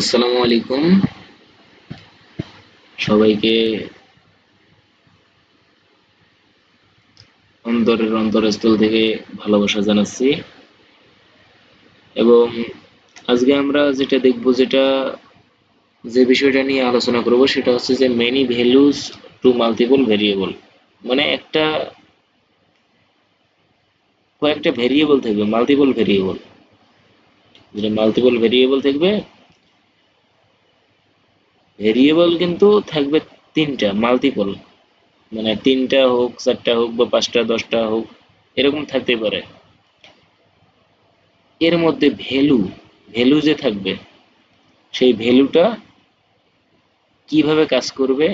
আসসালামু আলাইকুম সবাইকে অন্তরের অন্তরস্থল থেকে ভালোবাসা জানাচ্ছি। এবং আজকে আমরা যেটা দেখব, যে বিষয়টা নিয়ে আলোচনা করব সেটা হচ্ছে যে many values to multiple variable. মানে কয়েকটা ভেরিয়েবল থাকবে, মাল্টিপল ভেরিয়েবল। যেটা মাল্টিপল ভেরিয়েবল থাকবে, ভেরিয়েবল কিন্তু থাকবে তিনটা, মাল্টিপল মানে তিনটা হোক, চারটা হোক, বা পাঁচটা, দশটা হোক, এরকম থাকতে পারে। এর মধ্যে ভ্যালু ভ্যালু যে থাকবে, সেই ভ্যালুটা কিভাবে কাজ করবে,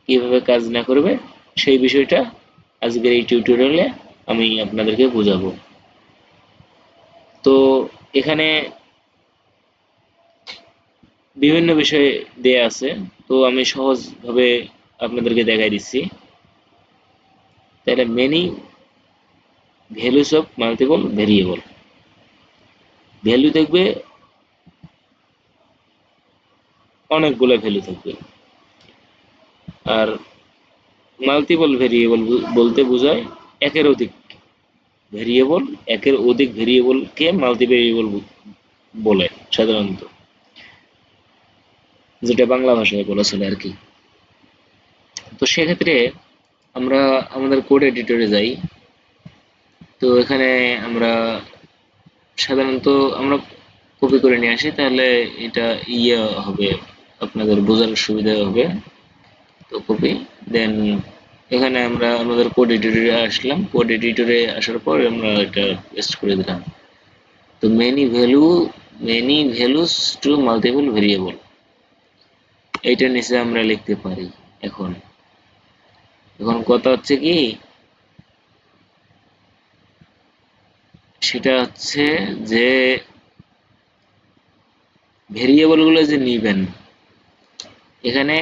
কিভাবে কাজ না করবে, সেই বিষয়টা আজকের এই টিউটোরিয়ালে আমি আপনাদেরকে বোঝাবো। তো এখানে বিভিন্ন বিষয় দেয়া আছে, তো আমি সহজভাবে আপনাদেরকে দেখাই দিচ্ছি। তাহলে many values of multiple variable, value দেখবে অনেকগুলো ভ্যালু থাকবে। আর মাল্টিপল ভেরিয়েবল বলতে বোঝায় একের অধিক ভেরিয়েবল, একের অধিক ভেরিয়েবলকে মাল্টি ভেরিয়েবল বলে সাধারণত, যেটা বাংলা ভাষায় বলা চলে আর কি। তো সেক্ষেত্রে আমরা আমাদের কোড এডিটরে যাই। তো এখানে আমরা সাধারণত আমরা কপি করে নিয়ে আসি, তাহলে এটা ইয়ে হবে, আপনাদের বোঝার সুবিধা হবে। তো কপি, দেন এখানে আমরা আমাদের কোড এডিটরে আসলাম, কোড এডিটরে আসার পর আমরা এটা পেস্ট করে দিলাম। তো many values to multiple variable, এইটার নিচে আমরা লিখতে পারি। এখন এখন কথা হচ্ছে কি, সেটা হচ্ছে যে ভেরিয়েবল গুলো যে নিবেন, এখানে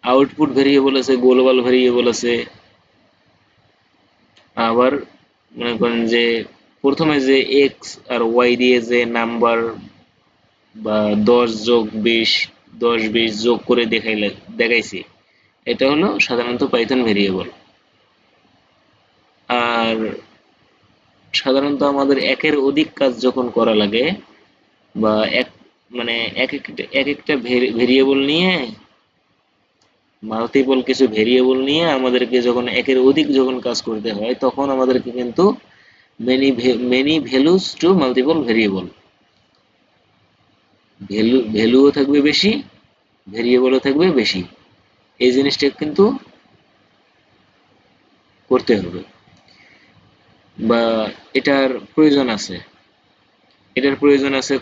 আউটপুট ভেরিয়েবল আছে, গ্লোবাল ভেরিয়েবল আছে। আবার মনে করেন যে প্রথমে যে এক্স আর ওয়াই দিয়ে যে নাম্বার বা 10 যোগ 20, 10 20 যোগ করে দেখাইছি, এটা হলো সাধারণত পাইথন ভেরিয়েবল। আর সাধারণত আমাদের একের অধিক কাজ যখন করা লাগে, বা এক মানে এক একটা ভেরিয়েবল নিয়ে, মাল্টিপল কিছু ভেরিয়েবল নিয়ে আমাদেরকে যখন একের অধিক যখন কাজ করতে হয়, তখন আমাদেরকে কিন্তু many values to multiple variable, ভ্যালুও থাকবে বেশি, ভেরিয়েবলও থাকবে বেশি। এই জিনিসটা কিন্তু করতে হবে, বা এটার প্রয়োজন আছে।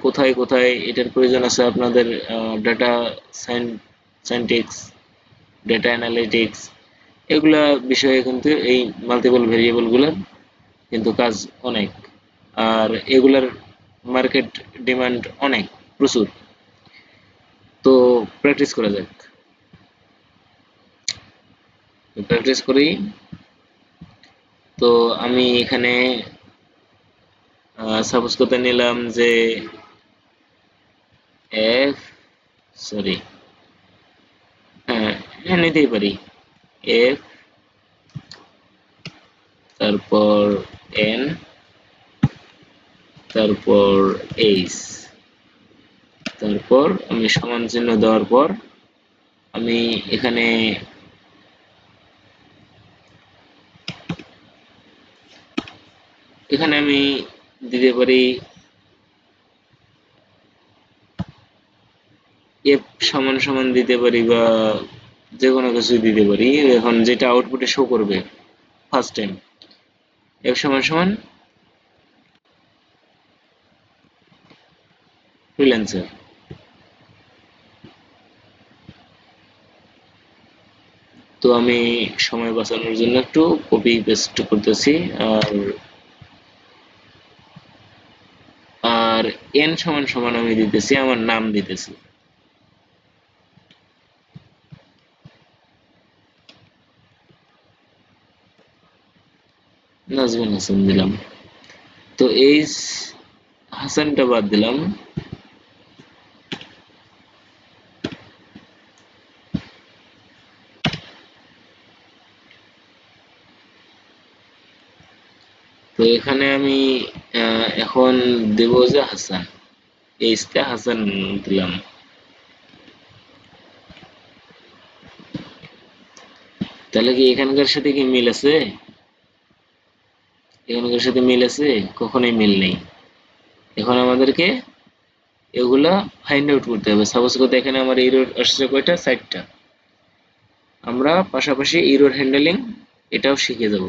কোথায় কোথায় এটার প্রয়োজন আছে, আপনাদের ডাটা সাইন্টিক্স, ডেটা অ্যানালিটিক্স, এগুলা বিষয়ে কিন্তু এই মাল্টিপল ভেরিয়েবল গুলার কিন্তু কাজ অনেক। আর এগুলার মার্কেট ডিমান্ড অনেক, প্রচুর। তো প্র্যাকটিস করা যাক, প্র্যাকটিস করি। তো আমি এখানে সাপোজ করতে নিলাম যে এফ, সরি, হ্যাঁ, হ্যাঁ নিতেই পারি। এফ, তারপর এন, তারপর এইচ, তারপর আমি সমান চিহ্ন দেওয়ার পর আমি এখানে এখানে আমি দিতে পারি এফ সমান সমান দিতে পারি, বা যে কোনো কিছু দিতে পারি। এখন যেটা আউটপুটে শো করবে ফার্স্ট টাইম, এফ সমান সমান ফ্রিল্যান্সার। তো আমি সময় বাঁচানোর জন্য একটু কপি পেস্ট করতেছি। আর আর এন সমান সমান আমি দিতেছি, আমার নাম দিতেছি। নাজমুল হাসান দিলাম। তো এইচ হাসানটা বাদ দিলাম। তো এখানে আমি এখন দেব যে হাসান, এইচটা হাসান দিলাম। তাহলে কি এখানকার সাথে কি মিল আছে? এখানকার সাথে মিল আছে? কখনোই মিল নেই। এখন আমাদেরকে এগুলা ফাইন্ড আউট করতে হবে। সাপোজ কথা এখানে আমার এরর আসছে কয়টা? 4টা। আমরা পাশাপাশি এরর হ্যান্ডলিং এটাও শিখে যাব।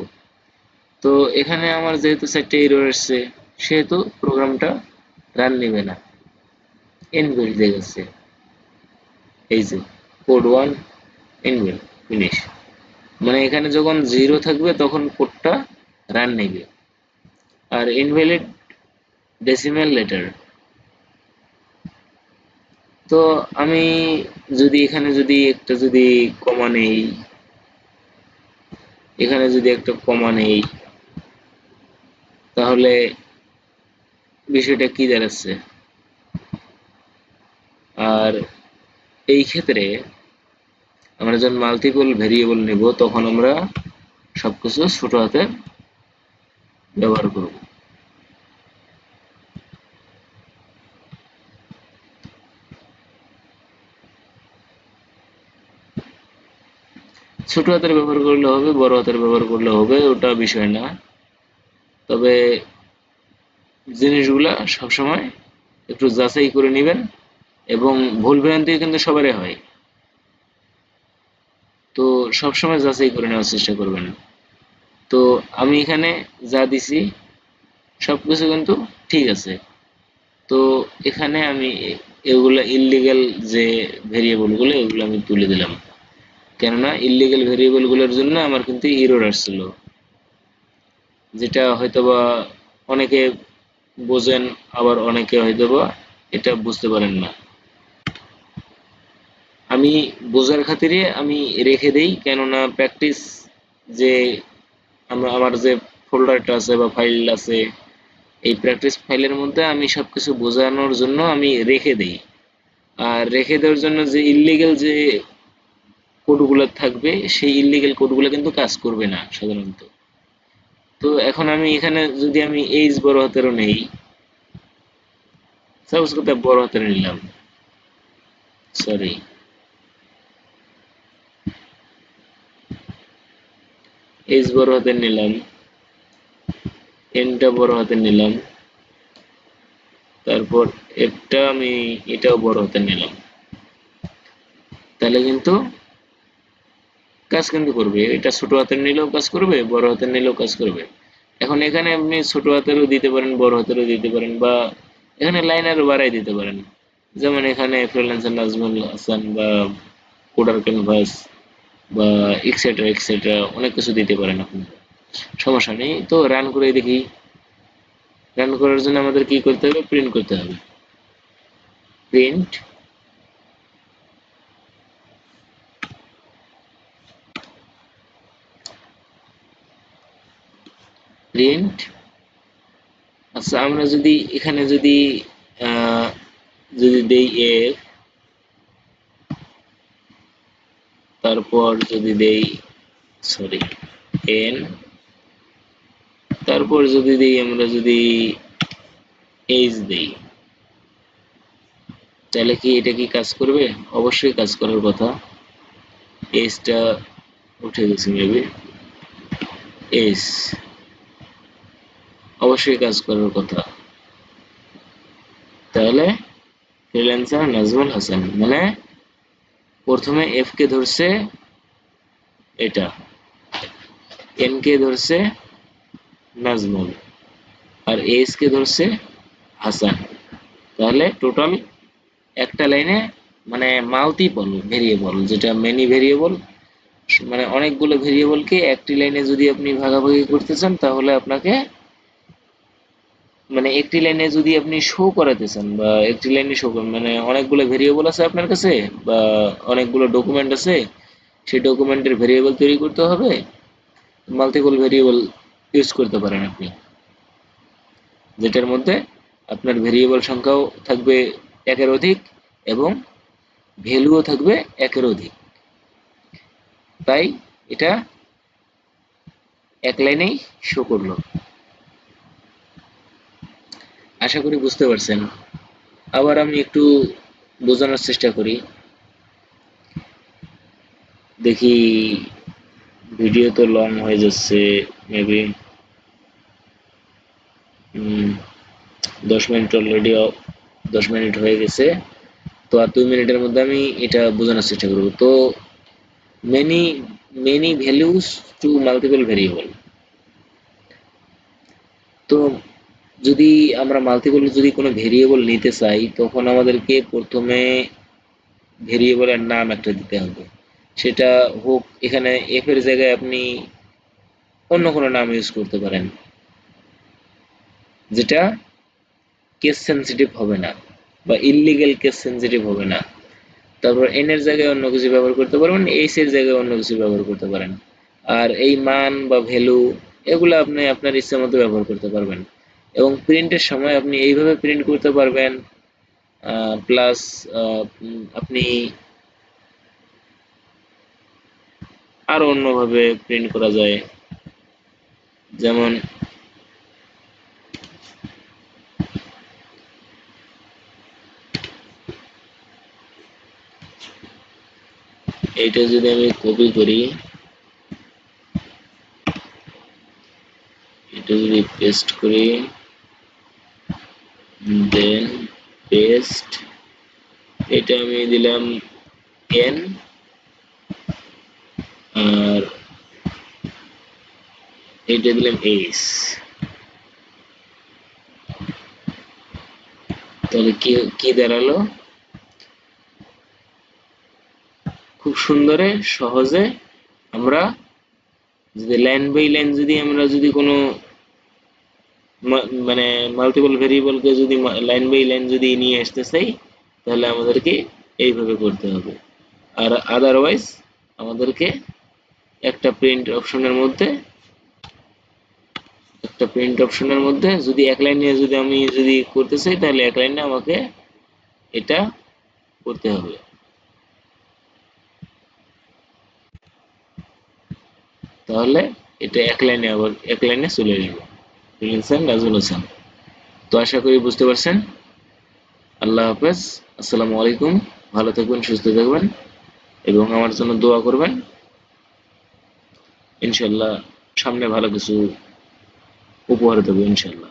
তো এখানে আমার যেহেতু 4টা এরর আসছে, সেহেতু প্রোগ্রামটা রান নেবে না, ইনবিল্ড হয়ে গেছে। এই যে কোড 1 ইনবিল্ড ফিনিশ, মানে এখানে যখন 0 থাকবে তখন কোডটা রান নেবে। আর ইনভ্যালিড ডেসিমাল লেটার, তো আমি যদি এখানে যদি একটা যদি কমা নেই, এখানে যদি একটা কমা নেই, তাহলে বিষয়টা কি দাঁড়াচ্ছে? আর এই ক্ষেত্রে আমরা যখন মাল্টিপল ভেরিয়েবল নেব তখন আমরা সবকিছু ছোট হাতে ব্যবহার করব। ছোট হাতের ব্যবহার করলে হবে, বড় হাতের ব্যবহার করলে হবে, ওটা বিষয় না। তবে জিনিসগুলা সবসময় একটু যাচাই করে নেবেন, এবং ভুল ভ্রান্তি কিন্তু সবারই হয়। তো সবসময় যাচাই করে নেওয়ার চেষ্টা করবেন। তো আমি এখানে যা দিছি সবকিছু কিন্তু ঠিক আছে। তো এখানে আমি এগুলা ইললিগ্যাল যে ভেরিয়েবল গুলো এগুলো আমি তুলে দিলাম, কেননা ইললিগ্যাল ভেরিয়েবল গুলোর জন্য আমার কিন্তু এরর আসছিল, যেটা হয়তোবা অনেকে বোঝেন, আবার অনেকে হয়তোবা এটা বুঝতে পারেন না। আমি বোঝার খাতিরে আমি রেখে দেই, কেননা প্র্যাকটিস যে আমার যে ফোল্ডারটা আছে বা ফাইল আছে, এই প্র্যাকটিস ফাইলের মধ্যে আমি সবকিছু বোঝানোর জন্য আমি রেখে দেই। আর রেখে দেওয়ার জন্য যে ইললিগ্যাল যে কোডগুলো থাকবে, সেই ইললিগ্যাল কোডগুলো কিন্তু কাজ করবে না সাধারণত। তো এখন আমি এখানে যদি আমি এইচ বড় হাতেরও নেই, সাপোজ কথা বড় হাতের নিলাম, সরি, এইচ বড় হাতের নিলাম, এনটা বড় হাতের নিলাম, তারপর এফটা আমি এটাও বড় হাতের নিলাম, তাহলে কিন্তু কাজ কিন্তু করবে। এটা ছোট হাতের নিলেও কাজ করবে, বড় হাতের নিলেও কাজ করবে। এখন এখানে আপনি ছোট হাতেরও দিতে পারেন, বড় হাতেরও দিতে পারেন, বা এখানে লাইন আরো বাড়াই দিতে পারেন। যেমন এখানে ফ্রিল্যান্সার নাজমুল হাসান বা কোডার ক্যানভাস বা এক্সেট্রা এক্সেট্রা অনেক কিছু দিতে পারেন আপনি, সমস্যা নেই। তো রান করে দেখি। রান করার জন্য আমাদের কি করতে হবে? প্রিন্ট করতে হবে। প্রিন্ট প্রিন্ট আচ্ছা, আমরা যদি এখানে যদি আহ, যদি দেই এফ, তারপর যদি দেই, সরি, এন, তারপর যদি দেই আমরা যদি এইচ দেই, তাহলে কি এটা কি কাজ করবে? অবশ্যই কাজ করার কথা। এইচটা উঠে গেছে মেবি, এইচ অবশ্যই কাজ করার কথা। তাহলে ফ্রিল্যান্সার নাজমুল হাসান, মানে প্রথমে এফ কে ধরছে এটা, এন কে ধরছে নাজমুল, আর এইচ কে ধরছে হাসান। তাহলে টোটাল একটা লাইনে মানে মাল্টিপল ভেরিয়েবল, যেটা মেনি ভেরিয়েবল, মানে অনেকগুলো ভেরিয়েবলকে একটি লাইনে যদি আপনি ভাগাভাগি করতে চান, তাহলে আপনাকে মানে একটি লাইনে যদি আপনি শো করাতে চান, বা একটি লাইনে শো করেন, মানে অনেকগুলো ভেরিয়েবল আছে আপনার কাছে বা অনেকগুলো ডকুমেন্ট আছে, সেই ডকুমেন্টের ভেরিয়েবল তৈরি করতে হবে, মাল্টিপল ভেরিয়েবল ইউজ করতে পারেন আপনি, যেটার মধ্যে আপনার ভেরিয়েবল সংখ্যাও থাকবে একের অধিক, এবং ভ্যালুও থাকবে একের অধিক। তাই এটা এক লাইনেই শো করলো। আশা করি বুঝতে পারছেন। আবার আমি একটু বোঝানোর চেষ্টা করি, দেখি। ভিডিও তো লং হয়ে যাচ্ছে, মেবি 10 মিনিট অলরেডি, 10 মিনিট হয়ে গেছে। তো আর 2 মিনিটের মধ্যে আমি এটা বোঝানোর চেষ্টা করব। তো many many values to multiple variable. তো যদি আমরা মাল্টিপল যদি কোনো ভেরিয়েবল নিতে চাই, তখন আমাদেরকে প্রথমে ভেরিয়েবলের নাম একটা দিতে হবে। সেটা হোক, এখানে এফ এর জায়গায় আপনি অন্য কোনো নাম ইউজ করতে পারেন, যেটা কেস সেন্সিটিভ হবে না বা ইললিগ্যাল কেস সেন্সিটিভ হবে না। তারপর এন এর জায়গায় অন্য কিছু ব্যবহার করতে পারবেন, এইচ এর জায়গায় অন্য কিছু ব্যবহার করতে পারেন। আর এই মান বা ভ্যালু, এগুলো আপনি আপনার ইচ্ছা মতো ব্যবহার করতে পারবেন। এবং প্রিন্টের সময় আপনি এইভাবে প্রিন্ট করতে পারবেন। প্লাস আপনি আরো অন্যভাবে প্রিন্ট করা যায়। যেমন এইটা যদি আমি কপি করি, এটা যদি পেস্ট করি, দেন পেস্ট, এটা আমি দিলাম এন, আর এটা দিলাম এইচ। তাহলে কি কি দাঁড়ালো? খুব সুন্দরে সহজে আমরা যদি লাইন বাই লাইন যদি আমরা যদি কোনো মানে মাল্টিপল ভেরিয়েবলকে যদি লাইন বাই লাইন যদি নিয়ে আসতে চাই, তাহলে আমাদেরকে এইভাবে করতে হবে। আর আদারওয়াইজ আমাদেরকে একটা প্রিন্ট অপশনের মধ্যে যদি এক লাইনে যদি আমি যদি করতে চাই, তাহলে এক লাইনে আমাকে এটা করতে হবে। তাহলে এটা এক লাইনে চলে আসবে। ফ্রিল্যান্সার নাজমুল হাসান। তো আশা করি বুঝতে পারছেন। আল্লাহ হাফেজ, আসসালামু আলাইকুম। ভালো থাকবেন, সুস্থ থাকবেন এবং আমার জন্য দোয়া করবেন। ইনশাল্লাহ সামনে ভালো কিছু উপহার দেবো ইনশাল্লাহ।